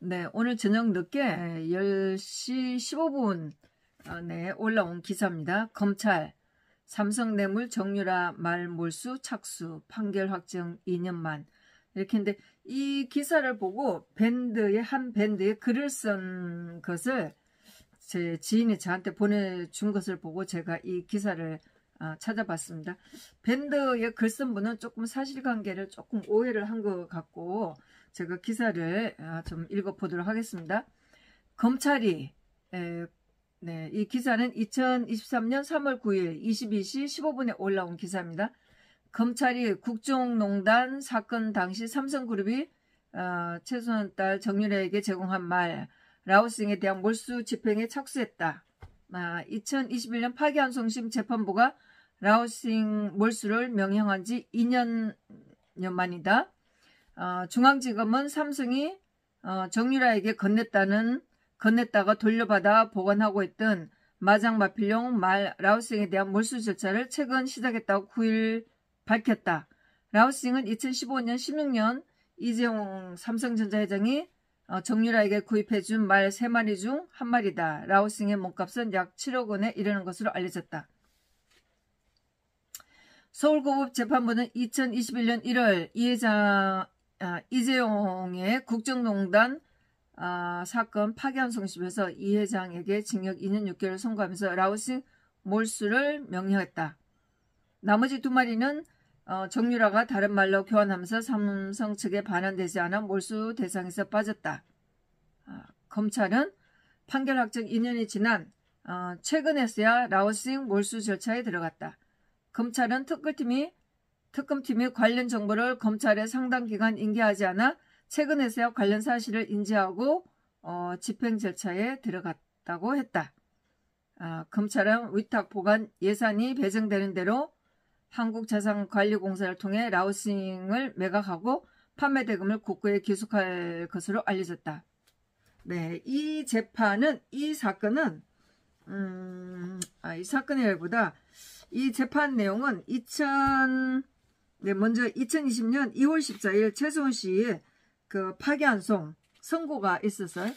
네, 오늘 저녁 늦게 10시 15분 네, 올라온 기사입니다. 검찰 삼성뇌물 정유라 말 몰수 착수 판결 확정 2년 만 이렇게 했는데 이 기사를 보고 한 밴드에 글을 쓴 것을 제 지인이 저한테 보내준 것을 보고 제가 이 기사를 찾아봤습니다. 밴드에 글 쓴 분은 조금 사실관계를 조금 오해를 한 것 같고 제가 기사를 좀 읽어보도록 하겠습니다. 검찰이 네, 이 기사는 2023년 3월 9일 22시 15분에 올라온 기사입니다. 검찰이 국정농단 사건 당시 삼성그룹이 최순원 딸 정유라에게 제공한 말 라오싱에 대한 몰수 집행에 착수했다. 2021년 파기환송심 재판부가 라오싱 몰수를 명령한 지 2년 만이다. 중앙지검은 삼성이 정유라에게 건넸다가 돌려받아 보관하고 있던 마장마필용 말 라오싱에 대한 몰수 절차를 최근 시작했다고 9일 밝혔다. 라오싱은 2015년 16년 이재용 삼성전자 회장이 정유라에게 구입해준 말 3마리 중 1마리다. 라오싱의 몸값은 약 7억 원에 이르는 것으로 알려졌다. 서울고법재판부는 2021년 1월 이재용의 국정농단 사건 파기환송심에서 이 회장에게 징역 2년 6개월을 선고하면서 라오싱 몰수를 명령했다. 나머지 2마리는 정유라가 다른 말로 교환하면서 삼성 측에 반환되지 않아 몰수 대상에서 빠졌다. 검찰은 판결 확정 2년이 지난 최근에서야 라오싱 몰수 절차에 들어갔다. 검찰은 특검팀이 관련 정보를 검찰에 상당 기간 인계하지 않아 최근에서야 관련 사실을 인지하고 집행 절차에 들어갔다고 했다. 검찰은 위탁 보관 예산이 배정되는 대로 한국자산관리공사를 통해 라오싱을 매각하고 판매 대금을 국고에 기속할 것으로 알려졌다. 네, 이 사건은 이 사건이라기보다 이 재판 내용은 먼저 2020년 2월 14일 최순원 씨의 그 파기환송 선고가 있었어요.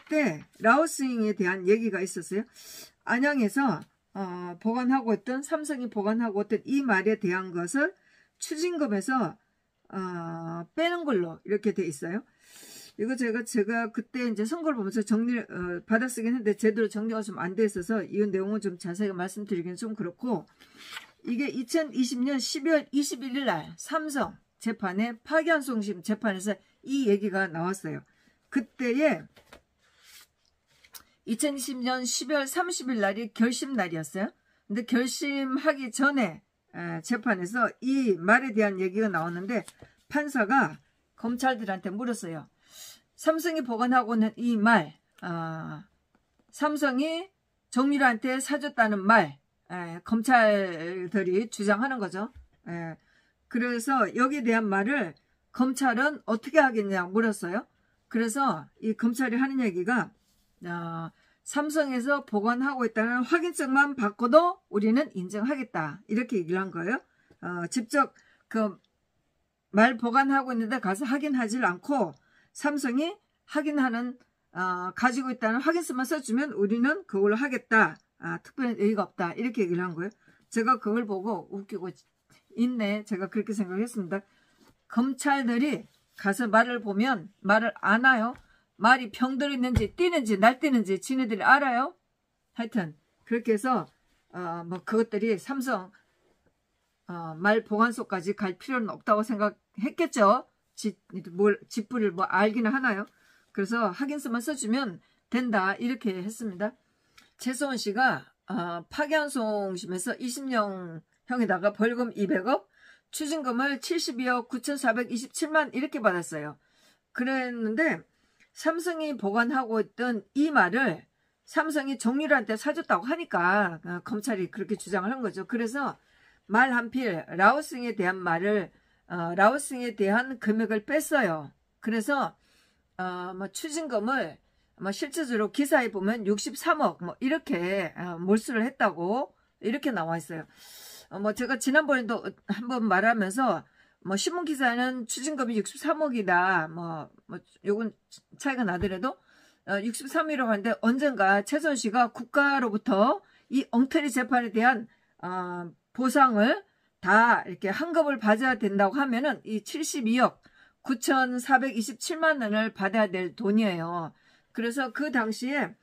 이때 라오싱에 대한 얘기가 있었어요. 안양에서 보관하고 있던 삼성이 보관하고 있던 이 말에 대한 것을 추징금에서 빼는 걸로 이렇게 돼 있어요. 이거 제가 그때 이제 선거를 보면서 정리를 받아쓰긴 했는데 제대로 정리가 좀 안 돼 있어서 이 내용은 좀 자세히 말씀드리기는 좀 그렇고, 이게 2020년 12월 21일 날 삼성 재판에 파기환송심 재판에서 이 얘기가 나왔어요. 그때에 2020년 12월 30일 날이 결심 날이었어요. 근데 결심하기 전에 재판에서 이 말에 대한 얘기가 나왔는데 판사가 검찰들한테 물었어요. 삼성이 보관하고 있는 이 말, 삼성이 정유라한테 사줬다는 말, 검찰들이 주장하는 거죠. 그래서 여기에 대한 말을 검찰은 어떻게 하겠냐 물었어요. 그래서 이 검찰이 하는 얘기가 삼성에서 보관하고 있다는 확인증만 받고도 우리는 인정하겠다. 이렇게 얘기를 한 거예요. 직접 그 말 보관하고 있는데 가서 확인하지 않고 삼성이 확인하는 가지고 있다는 확인서만 써주면 우리는 그걸로 하겠다. 특별한 의의가 없다. 이렇게 얘기를 한 거예요. 제가 그걸 보고 웃기고 있네. 제가 그렇게 생각했습니다. 검찰들이 가서 말을 보면 말을 아나요? 말이 병들어 있는지 뛰는지 날뛰는지 지네들이 알아요? 하여튼 그렇게 해서 그것들이 삼성 말 보관소까지 갈 필요는 없다고 생각했겠죠. 집부를 알기는 하나요? 그래서 확인서만 써주면 된다 이렇게 했습니다. 최순원 씨가 파기환송심에서 20년형에다가 벌금 200억, 추징금을 72억 9,427만 이렇게 받았어요. 그랬는데 삼성이 보관하고 있던 이 말을 삼성이 정유라한테 사줬다고 하니까 검찰이 그렇게 주장을 한 거죠. 그래서 말 한 필 라오싱에 대한 말을 라오싱에 대한 금액을 뺐어요. 그래서 추징금을 실질적으로 기사에 보면 63억 이렇게 몰수를 했다고 이렇게 나와 있어요. 제가 지난번에도 한번 말하면서 뭐 신문 기사는 추징금이 63억이다. 요건 차이가 나더라도 63억이라고 하는데 언젠가 최순실씨가 국가로부터 이 엉터리 재판에 대한 보상을 다 이렇게 환급을 받아야 된다고 하면은 이 72억 9,427만 원을 받아야 될 돈이에요. 그래서 그 당시에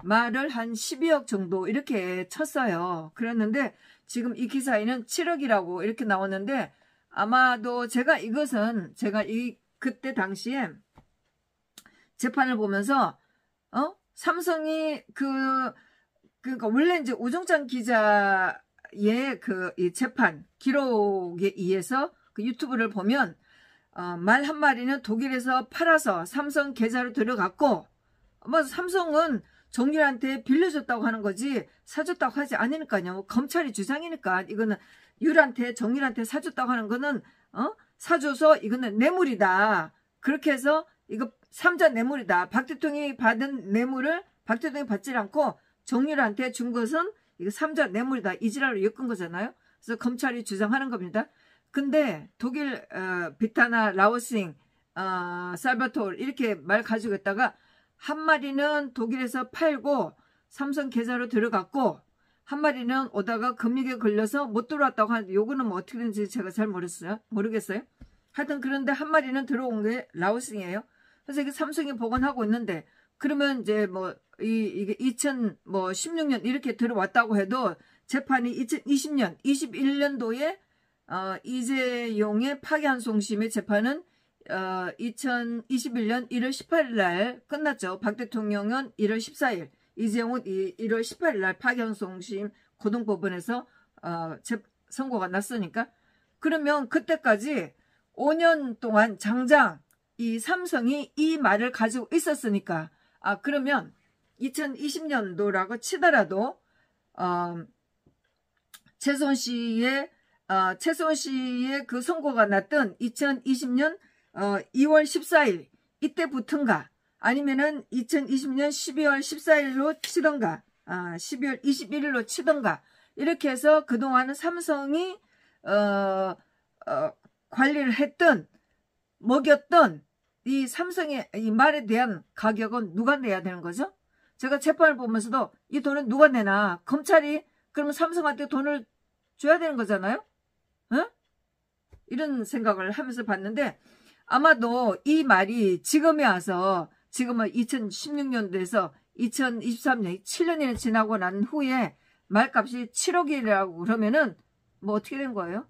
말을 한 12억 정도 이렇게 쳤어요. 그랬는데 지금 이 기사에는 7억이라고 이렇게 나오는데 아마도 제가 그때 당시에 재판을 보면서 삼성이 그러니까 원래 이제 우종찬 기자의 이 재판 기록에 의해서 그 유튜브를 보면 말 한 마리는 독일에서 팔아서 삼성 계좌로 들어갔고 삼성은 정유라한테 빌려줬다고 하는 거지 사줬다고 하지 않으니까요. 검찰이 주장이니까 이거는 정유라한테 사줬다고 하는 거는 사줘서 이거는 뇌물이다. 그렇게 해서 이거 삼자 뇌물이다. 박 대통령이 받은 뇌물을 박 대통령이 받지 않고 정유라한테 준 것은 이거 삼자 뇌물이다. 이지랄로 엮은 거잖아요. 그래서 검찰이 주장하는 겁니다. 근데 독일 비타나 라오싱 살바토르 이렇게 말 가지고 있다가 한 마리는 독일에서 팔고 삼성 계좌로 들어갔고 한 마리는 오다가 금융에 걸려서 못 들어왔다고 하는데 요거는 뭐 어떻게 되는지 제가 잘 모르겠어요. 하여튼 그런데 한 마리는 들어온 게 라오싱이에요. 그래서 이게 삼성이 보관하고 있는데 그러면 이제 이게 2016년 이렇게 들어왔다고 해도 재판이 2020년 21년도에 이재용의 파기환송심의 재판은 2021년 1월 18일 날 끝났죠. 박 대통령은 1월 14일, 이재용은 1월 18일 날 파기환송심 고등법원에서 선고가 났으니까 그러면 그때까지 5년 동안 장장 이 삼성이 이 말을 가지고 있었으니까 그러면 2020년도라고 치더라도 최순실씨의 그 선고가 났던 2020년 2월 14일 이때부터인가 아니면은 2020년 12월 14일로 치던가 12월 21일로 치던가 이렇게 해서 그동안은 삼성이 관리를 했던 먹였던 이 삼성의 이 말에 대한 가격은 누가 내야 되는 거죠? 제가 재판을 보면서도 이 돈은 누가 내나 검찰이 그러면 삼성한테 돈을 줘야 되는 거잖아요? 이런 생각을 하면서 봤는데 아마도 이 말이 지금에 와서 지금은 2016년도에서 2023년 7년이 지나고 난 후에 말값이 7억이라고 그러면은 뭐 어떻게 된 거예요?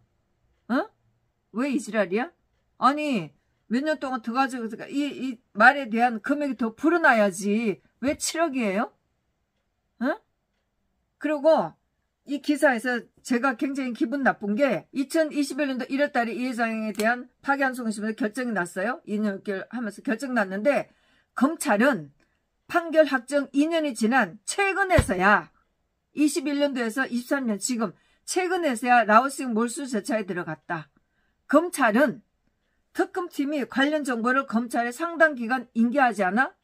왜 이지랄이야? 아니 몇 년 동안 더 가지고 이 말에 대한 금액이 더 불어나야지 왜 7억이에요? 그리고 이 기사에서 제가 굉장히 기분 나쁜 게 2021년도 1월달에 이 회장에 대한 파기환송심에서 결정이 났어요. 2년 하면서 결정 났는데 검찰은 판결 확정 2년이 지난 최근에서야 21년도에서 23년 지금 최근에서야 라오싱 몰수 절차에 들어갔다. 검찰은 특검팀이 관련 정보를 검찰에 상당 기간 인계하지 않아?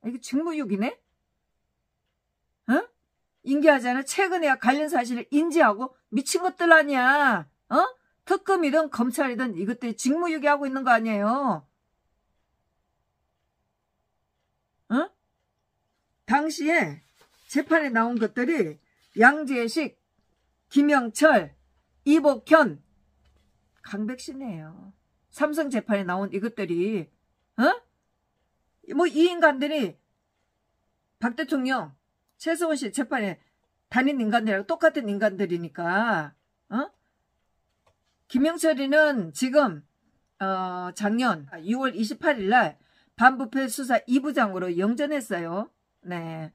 이게 직무유기네? 인계하지 않아? 최근에야 관련 사실을 인지하고 미친 것들 아니야. 특검이든 검찰이든 이것들이 직무유기하고 있는 거 아니에요. 당시에 재판에 나온 것들이 양재식, 김영철, 이복현, 강백신이에요. 삼성 재판에 나온 이것들이 뭐 이 인간들이 박 대통령 최순실 재판에 단임 인간들이랑 똑같은 인간들이니까 김영철이는 지금 작년 6월 28일 날 반부패 수사 2부장으로 영전했어요. 네,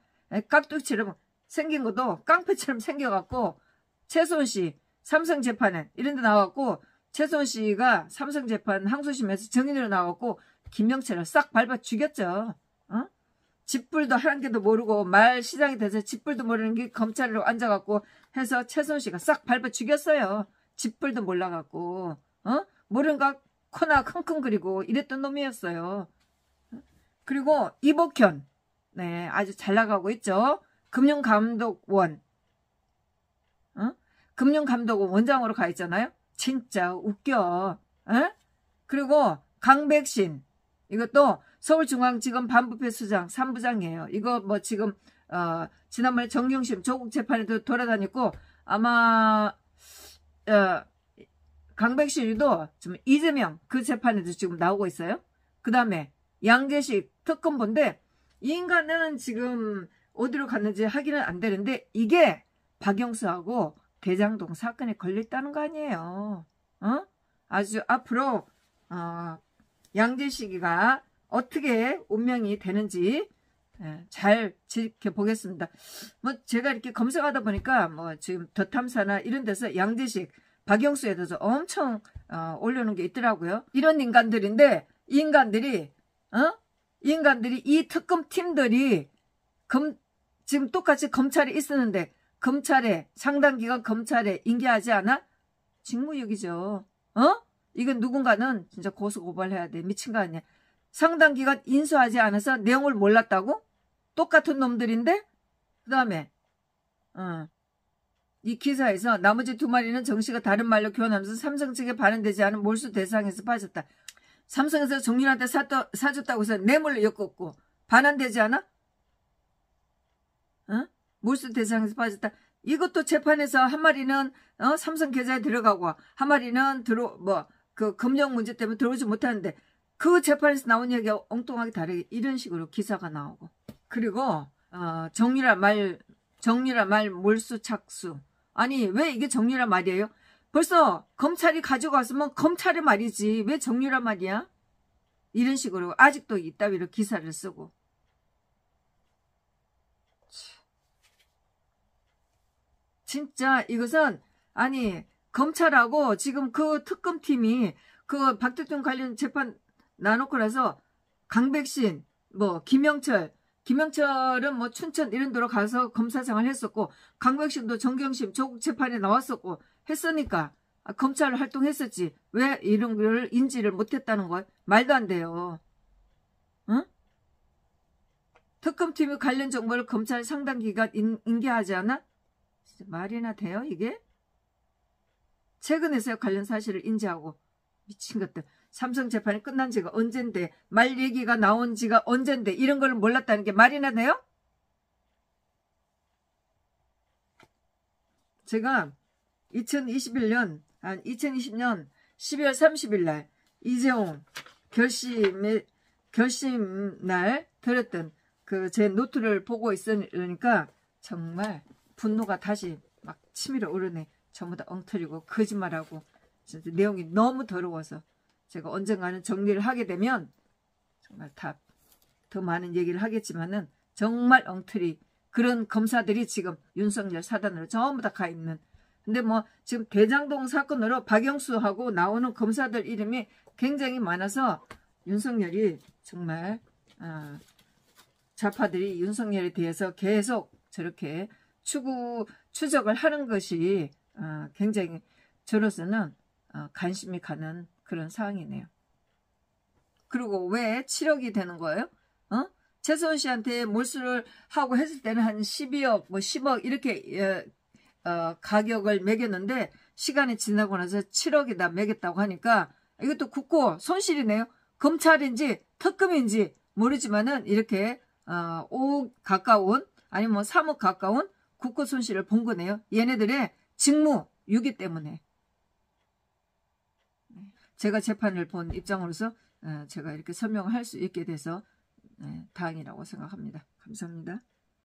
깍두기처럼 생긴 것도 깡패처럼 생겨갖고 최순실 삼성 재판에 이런 데 나왔고 최순실가 삼성 재판 항소심에서 증인으로 나왔고 김영철을 싹 밟아 죽였죠. 집불도 한 개도 모르고 말 시장이 돼서 집불도 모르는 게 검찰로 앉아갖고 해서 최순실가 싹 밟아 죽였어요. 집불도 몰라갖고 모르는 거 코나 킁킁거리고 이랬던 놈이었어요. 그리고 이복현 네 아주 잘 나가고 있죠. 금융감독원 금융감독원 원장으로 가 있잖아요. 진짜 웃겨. 에? 그리고 강백신 이것도 서울중앙지검 반부패 수장 3부장이에요. 이거 뭐 지금 지난번에 정경심 조국 재판에도 돌아다녔고 아마 강백신이도 지금 이재명 그 재판에도 지금 나오고 있어요. 그 다음에 양재식 특검본데 이 인간은 지금 어디로 갔는지 확인은 안 되는데 이게 박영수하고 대장동 사건에 걸렸다는 거 아니에요. 아주 앞으로 양재식이가 어떻게 운명이 되는지 잘 지켜보겠습니다. 뭐 제가 이렇게 검색하다 보니까 뭐 지금 더 탐사나 이런 데서 양재식, 박영수에 대해서 엄청 올려놓은 게 있더라고요. 이런 인간들인데 이 인간들이 이 특검 팀들이 지금 똑같이 검찰에 있었는데 검찰에 상당기간 검찰에 인계하지 않아? 직무유기죠. 이건 누군가는 진짜 고소고발해야 돼. 미친 거 아니야. 상당기간 인수하지 않아서 내용을 몰랐다고? 똑같은 놈들인데? 그 다음에 이 기사에서 나머지 2마리는 정씨가 다른 말로 교환하면서 삼성 측에 반환되지 않은 몰수 대상에서 빠졌다. 삼성에서 정윤한테 사줬다고 해서 뇌물로 엮었고 반환되지 않아? 몰수 대상에서 빠졌다. 이것도 재판에서 한 마리는 삼성 계좌에 들어가고 한 마리는 그 금융 문제 때문에 들어오지 못하는데 그 재판에서 나온 얘기가 엉뚱하게 다르게 이런 식으로 기사가 나오고 그리고 정유라 말 몰수 착수. 아니 왜 이게 정유라 말이에요? 벌써 검찰이 가지고 왔으면 검찰의 말이지 왜 정유라 말이야? 이런 식으로 아직도 이따위로 기사를 쓰고 진짜 이것은 아니 검찰하고 지금 그 특검팀이 그 박 대통령 관련 재판 나놓고 나서 강백신 뭐 김영철은 뭐 춘천 이런 데로 가서 검사장을 했었고 강백신도 정경심 조국 재판에 나왔었고 했으니까 검찰 활동했었지 왜 이런 걸 인지를 못했다는 거야? 말도 안 돼요. 응? 특검팀이 관련 정보를 검찰 상당 기간 인계하지 않아? 진짜 말이나 돼요 이게? 최근에서야 관련 사실을 인지하고 미친 것들. 삼성 재판이 끝난 지가 언젠데 말 얘기가 나온 지가 언젠데 이런 걸 몰랐다는 게 말이나 돼요? 제가 2020년 12월 30일 날 이재용 결심 날 들었던 그 제 노트를 보고 있으니까 정말 분노가 다시 막 치밀어 오르네. 전부 다 엉터리고 거짓말하고 진짜 내용이 너무 더러워서 제가 언젠가는 정리를 하게 되면 정말 더 많은 얘기를 하겠지만은 정말 엉터리 그런 검사들이 지금 윤석열 사단으로 전부 다 가 있는. 근데 뭐 지금 대장동 사건으로 박영수하고 나오는 검사들 이름이 굉장히 많아서 윤석열이 정말 좌파들이 윤석열에 대해서 계속 저렇게 추적을 하는 것이 굉장히 저로서는 관심이 가는 그런 상황이네요. 그리고 왜 7억이 되는 거예요? 최소은 씨한테 몰수를 하고 했을 때는 한 12억, 뭐 10억 이렇게 가격을 매겼는데 시간이 지나고 나서 7억에다 매겼다고 하니까 이것도 국고 손실이네요. 검찰인지 특검인지 모르지만은 이렇게 5억 가까운 아니면 뭐 3억 가까운 국고 손실을 본 거네요. 얘네들의 직무 유기 때문에. 제가 재판을 본 입장으로서 제가 이렇게 설명을 할 수 있게 돼서 다행이라고 생각합니다. 감사합니다.